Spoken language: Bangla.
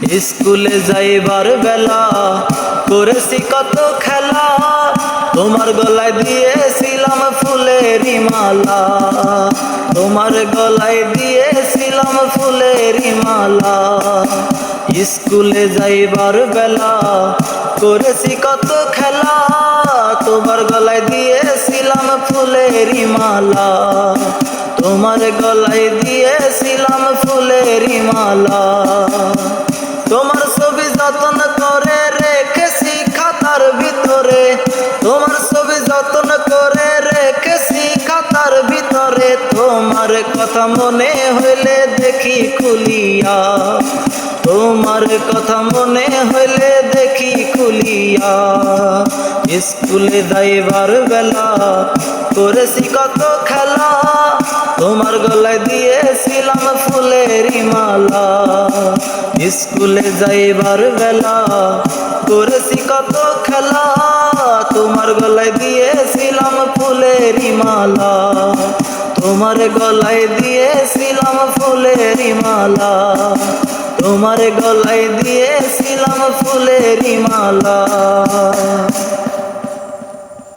স্কুলে যাইবার বেলা করেছি কত খেলা, তোমার গলায় দিয়েছিলাম ফুলেরি মালা, তোমার গলায় দিয়েছিলাম ফুলেরি মালা। স্কুলে যাইবার বেলা করেছি কত খেলা, তোমার গলায় দিয়েছিলাম ফুলেরি মালা, তোমার গলায় দিয়েছিলাম ফুলেরি মালা। তোমার ছবি যতন করে রেখেছি খাতার ভিতরে, তোমার ছবি যতন করে রেখেছি খাতার ভিতরে, তোমার কথা মনে হইলে দেখি খুলিয়া, তোমার কথা মনে হইলে দেখি খুলিয়া। স্কুলে যাইবার বেলা করেছি কত খেলা, তোমার গলায় দিয়েছিলাম ফুলেরি মালা। স্কুলে যাইবার বেলা করেছি কত খেলা, তোমার গলায় দিয়েছিলাম ফুলেরি মালা, তোমার গলায় দিয়েছিলাম ফুলেরি মালা, তোমার গলায় দিয়েছিলাম ফুলেরি মালা।